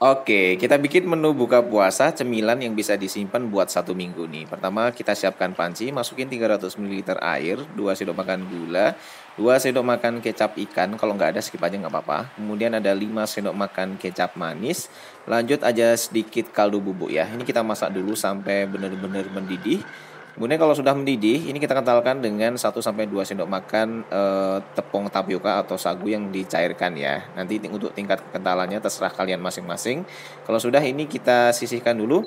Oke, kita bikin menu buka puasa cemilan yang bisa disimpan buat 1 minggu nih. Pertama, kita siapkan panci, masukin 300 ml air, 2 sendok makan gula, 2 sendok makan kecap ikan, kalau nggak ada skip aja nggak apa-apa. Kemudian ada 5 sendok makan kecap manis, lanjut aja sedikit kaldu bubuk ya. Ini kita masak dulu sampai benar-benar mendidih. Kemudian kalau sudah mendidih, ini kita kentalkan dengan 1 sampai 2 sendok makan tepung tapioka atau sagu yang dicairkan ya. Nanti untuk tingkat kekentalannya terserah kalian masing-masing. Kalau sudah ini kita sisihkan dulu.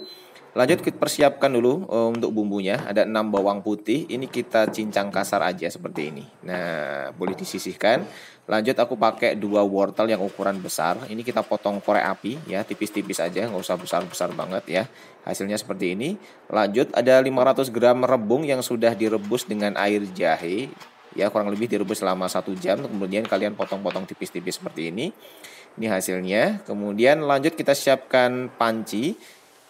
Lanjut kita persiapkan dulu untuk bumbunya. Ada 6 bawang putih. Ini kita cincang kasar aja seperti ini. Nah, boleh disisihkan. Lanjut aku pakai 2 wortel yang ukuran besar. Ini kita potong korek api ya, tipis-tipis aja, nggak usah besar-besar banget ya. Hasilnya seperti ini. Lanjut ada 500 gram rebung yang sudah direbus dengan air jahe. Ya, kurang lebih direbus selama 1 jam. Kemudian kalian potong-potong tipis-tipis seperti ini. Ini hasilnya. Kemudian lanjut kita siapkan panci.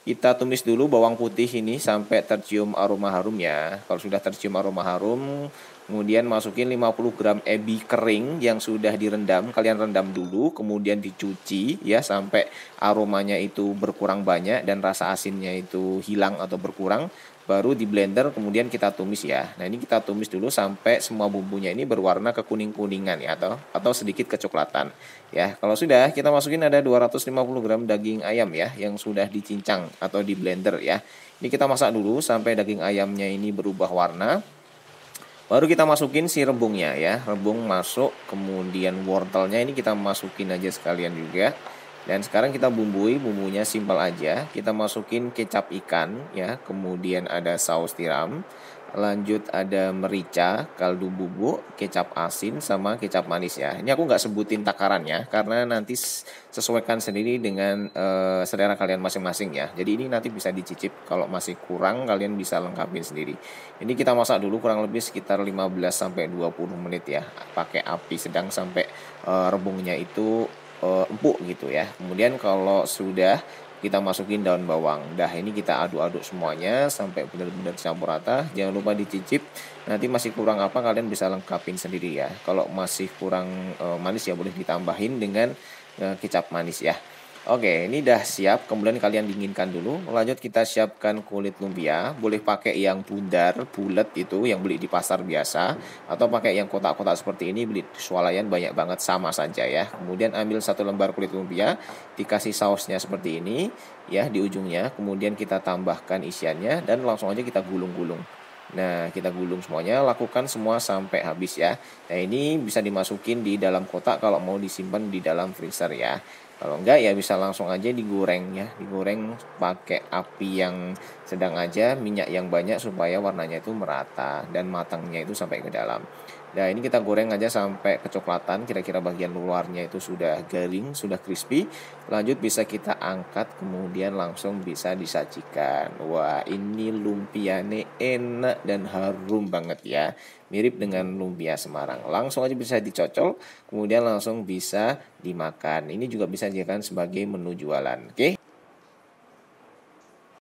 Kita tumis dulu bawang putih ini sampai tercium aroma harum ya. Kalau sudah tercium aroma harum, kemudian masukin 50 gram ebi kering yang sudah direndam. Kalian rendam dulu, kemudian dicuci ya sampai aromanya itu berkurang banyak dan rasa asinnya itu hilang atau berkurang. Baru di blender kemudian kita tumis ya. Nah, ini kita tumis dulu sampai semua bumbunya ini berwarna kekuning-kuningan ya atau sedikit kecoklatan. Ya, kalau sudah kita masukin ada 250 gram daging ayam ya yang sudah dicincang atau di blender ya. Ini kita masak dulu sampai daging ayamnya ini berubah warna. Baru kita masukin si rebungnya ya. Rebung masuk, kemudian wortelnya ini kita masukin aja sekalian juga. Dan sekarang kita bumbui, bumbunya simpel aja. Kita masukin kecap ikan ya, kemudian ada saus tiram, lanjut ada merica, kaldu bubuk, kecap asin sama kecap manis ya. Ini aku nggak sebutin takarannya karena nanti sesuaikan sendiri dengan selera kalian masing-masing ya. Jadi ini nanti bisa dicicip, kalau masih kurang kalian bisa lengkapin sendiri. Ini kita masak dulu kurang lebih sekitar 15 sampai 20 menit ya. Pakai api sedang sampai rebungnya itu empuk gitu ya. Kemudian kalau sudah kita masukin daun bawang. Dah ini kita aduk-aduk semuanya sampai benar-benar campur rata. Jangan lupa dicicip. Nanti masih kurang apa kalian bisa lengkapin sendiri ya. Kalau masih kurang manis ya boleh ditambahin dengan kecap manis ya. Oke, ini dah siap. Kemudian kalian dinginkan dulu. Lanjut kita siapkan kulit lumpia. Boleh pakai yang bundar, bulat itu yang beli di pasar biasa, atau pakai yang kotak-kotak seperti ini beli di swalayan banyak banget sama saja ya. Kemudian ambil 1 lembar kulit lumpia, dikasih sausnya seperti ini ya di ujungnya. Kemudian kita tambahkan isiannya dan langsung aja kita gulung-gulung. Nah, kita gulung semuanya, lakukan semua sampai habis ya. Nah, ini bisa dimasukin di dalam kotak kalau mau disimpan di dalam freezer ya. Kalau enggak ya bisa langsung aja digoreng ya. Digoreng pakai api yang sedang aja, minyak yang banyak supaya warnanya itu merata dan matangnya itu sampai ke dalam. Nah, ini kita goreng aja sampai kecoklatan, kira-kira bagian luarnya itu sudah garing, sudah crispy. Lanjut bisa kita angkat, kemudian langsung bisa disajikan. Wah, ini lumpianya enak dan harum banget ya. Mirip dengan lumpia Semarang. Langsung aja bisa dicocol, kemudian langsung bisa dimakan. Ini juga bisa dijadikan sebagai menu jualan. Oke,